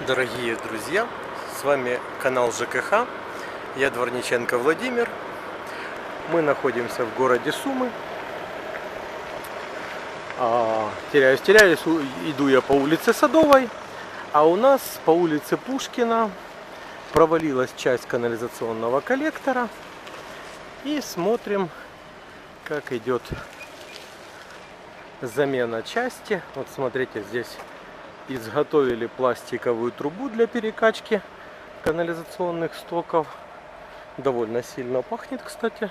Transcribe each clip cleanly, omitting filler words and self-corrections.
Дорогие друзья, с вами канал ЖКХ, я Дворниченко Владимир. Мы находимся в городе Сумы. Теряюсь, иду я по улице Садовой, а у нас по улице Пушкина провалилась часть канализационного коллектора. И смотрим, как идет замена части. Вот смотрите, здесь изготовили пластиковую трубу для перекачки канализационных стоков. Довольно сильно пахнет, кстати.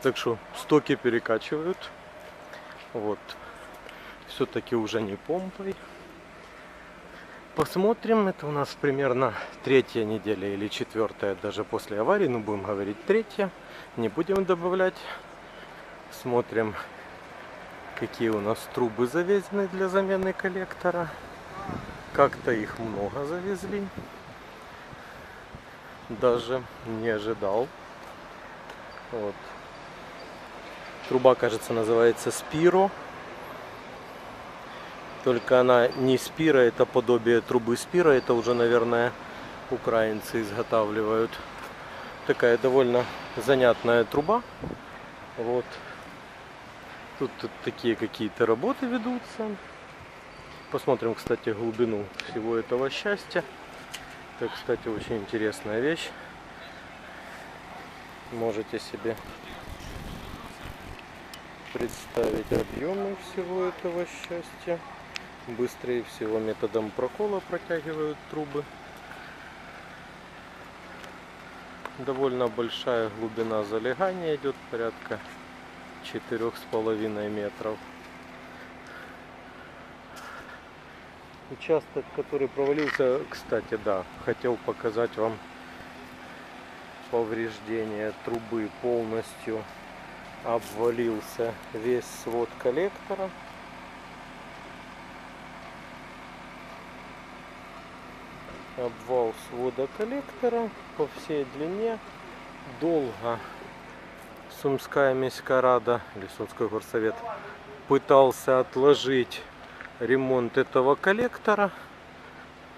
Так что стоки перекачивают. Вот. Все-таки уже не помпой. Посмотрим. Это у нас примерно 3-я неделя или 4-я даже после аварии. Ну, будем говорить 3-я. Не будем добавлять. Смотрим, какие у нас трубы завезены для замены коллектора. Как-то их много завезли. Даже не ожидал. Вот. Труба, кажется, называется Спиро. Только она не Спиро, это подобие трубы Спиро. Это уже, наверное, украинцы изготавливают. Такая довольно занятная труба. Вот. Тут такие какие-то работы ведутся. Посмотрим, кстати, глубину всего этого счастья. Это, кстати, очень интересная вещь. Можете себе представить объемы всего этого счастья. Быстрее всего методом прокола протягивают трубы. Довольно большая глубина залегания идет, порядка 4,5 метров. Участок, который провалился, кстати, да, хотел показать вам повреждение трубы. Полностью обвалился весь свод коллектора. Обвал свода коллектора по всей длине. Долго Сумская міська рада или Сумской горсовет пытался отложить ремонт этого коллектора,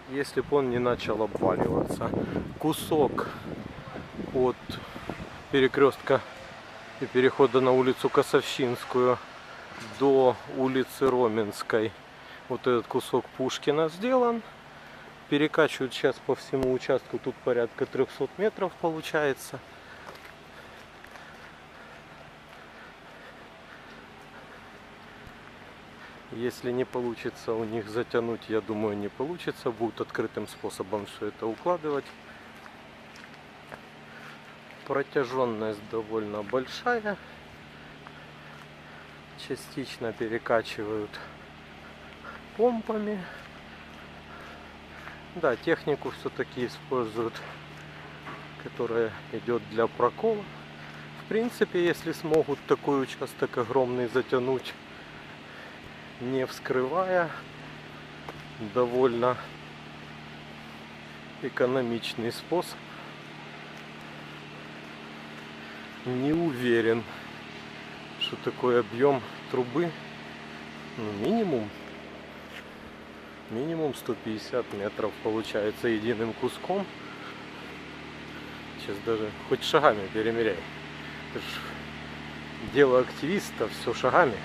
если бы он не начал обваливаться. Кусок от перекрестка и перехода на улицу Косовщинскую до улицы Роменской, вот этот кусок Пушкина сделан. Перекачивают сейчас по всему участку, тут порядка 300 метров получается. Если не получится у них затянуть, я думаю, не получится. Будут открытым способом все это укладывать. Протяженность довольно большая. Частично перекачивают помпами. Да, технику все-таки используют, которая идет для прокола. В принципе, если смогут такой участок огромный затянуть, не вскрывая, довольно экономичный способ. Не уверен, что такой объем трубы, ну, минимум 150 метров получается единым куском. Сейчас даже хоть шагами перемеряй. Это ж дело активиста, все шагами.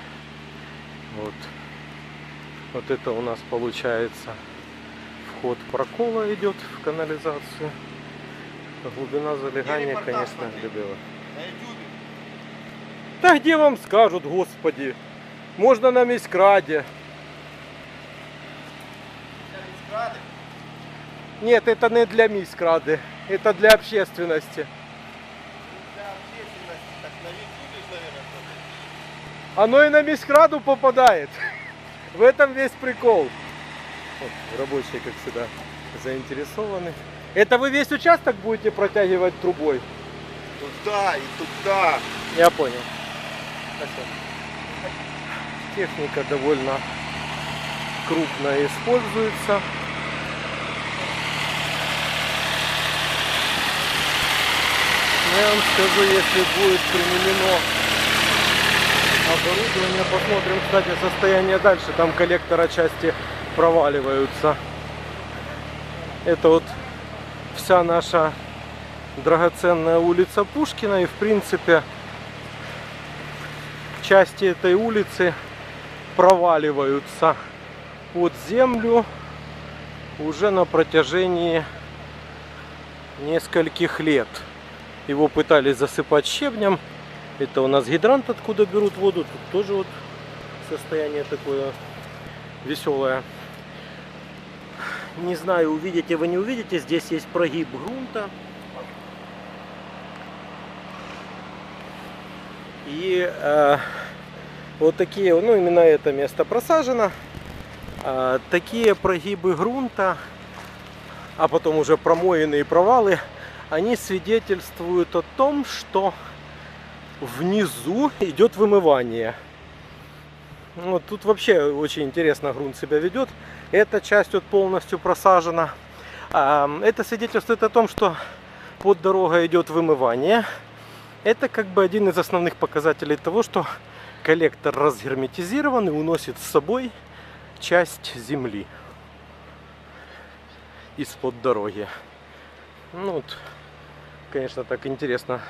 Вот это у нас получается вход прокола идет в канализацию. Глубина залегания, конечно, дебила. Да где вам скажут, господи? Можно на міськраді. Нет, это не для міськради. Это для общественности. Оно и на міськраду попадает. В этом весь прикол. Вот, рабочие, как всегда, заинтересованы. Это вы весь участок будете протягивать трубой? Туда и туда. Я понял. Спасибо. Техника довольно крупная используется. Но я вам скажу, если будет применено оборудование, посмотрим, кстати, состояние дальше. Там коллектора части проваливаются. Это вот вся наша драгоценная улица Пушкина. И в принципе части этой улицы проваливаются под землю уже на протяжении нескольких лет. Его пытались засыпать щебнем. Это у нас гидрант, откуда берут воду. Тут тоже вот состояние такое веселое. Не знаю, увидите вы, не увидите. Здесь есть прогиб грунта. И вот такие, ну именно это место просажено. Такие прогибы грунта, а потом уже промоенные провалы, они свидетельствуют о том, что внизу идет вымывание. Вот тут вообще очень интересно грунт себя ведет. Эта часть вот полностью просажена. Это свидетельствует о том, что под дорогой идет вымывание. Это как бы один из основных показателей того, что коллектор разгерметизирован и уносит с собой часть земли из-под дороги. Ну вот, конечно, так интересно.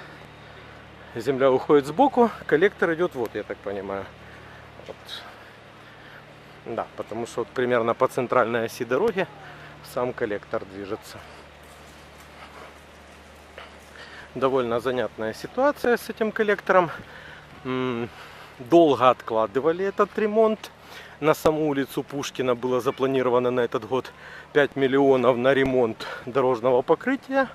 Земля уходит сбоку, коллектор идет вот, я так понимаю. Вот. Да, потому что вот примерно по центральной оси дороги сам коллектор движется. Довольно занятная ситуация с этим коллектором. Долго откладывали этот ремонт. На саму улицу Пушкина было запланировано на этот год 5 миллионов на ремонт дорожного покрытия.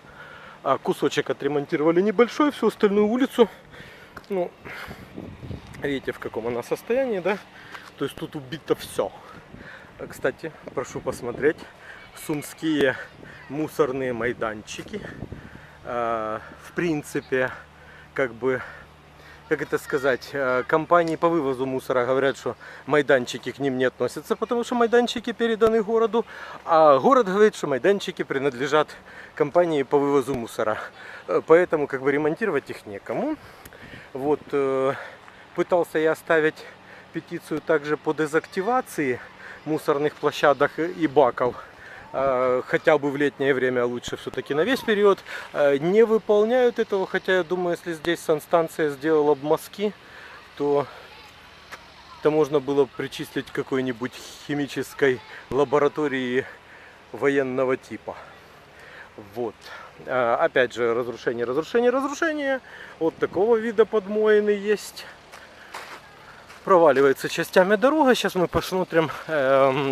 А кусочек отремонтировали небольшой, всю остальную улицу. Ну, видите, в каком она состоянии, да? То есть тут убито все. Кстати, прошу посмотреть. Сумские мусорные майданчики. В принципе, как бы, как это сказать, компании по вывозу мусора говорят, что майданчики к ним не относятся, потому что майданчики переданы городу, а город говорит, что майданчики принадлежат компании по вывозу мусора. Поэтому как бы ремонтировать их некому. Вот, пытался я оставить петицию также по дезактивации мусорных площадок и баков. Хотя бы в летнее время, лучше все-таки на весь период, не выполняют этого. Хотя я думаю, если здесь санстанция сделала бы мазки, то это можно было причислить к какой-нибудь химической лаборатории военного типа. Вот. Опять же, разрушение. Вот такого вида подмоины есть. Проваливается частями дорога. Сейчас мы посмотрим.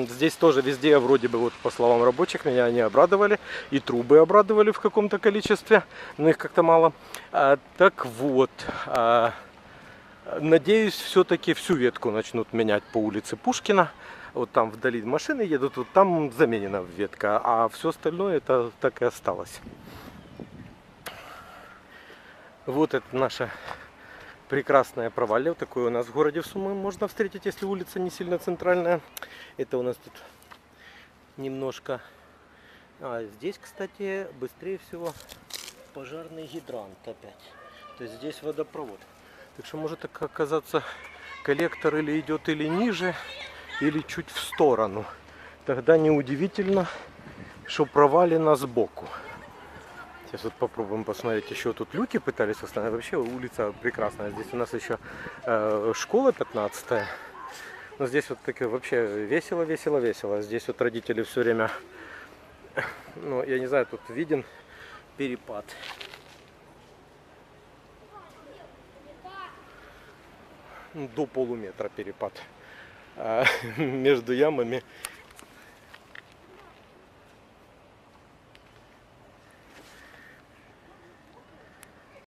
Здесь тоже везде, вроде бы, вот по словам рабочих, меня они обрадовали. И трубы обрадовали в каком-то количестве. Но их как-то мало. Так вот. Надеюсь, все-таки всю ветку начнут менять по улице Пушкина. Вот там вдали машины едут, вот там заменена ветка. А все остальное это так и осталось. Вот это наша прекрасное провалье. Вот такое у нас в городе в Сумы можно встретить, если улица не сильно центральная. Это у нас тут немножко... здесь, кстати, быстрее всего пожарный гидрант опять. То есть здесь водопровод. Так что может оказаться коллектор или идет или ниже, или чуть в сторону. Тогда неудивительно, что провалено сбоку. Сейчас вот попробуем посмотреть. Еще тут люки пытались установить. Вообще улица прекрасная. Здесь у нас еще школа 15-я. Но здесь вот так вообще весело. Здесь вот родители все время, ну я не знаю, тут виден перепад. До полуметра перепад между ямами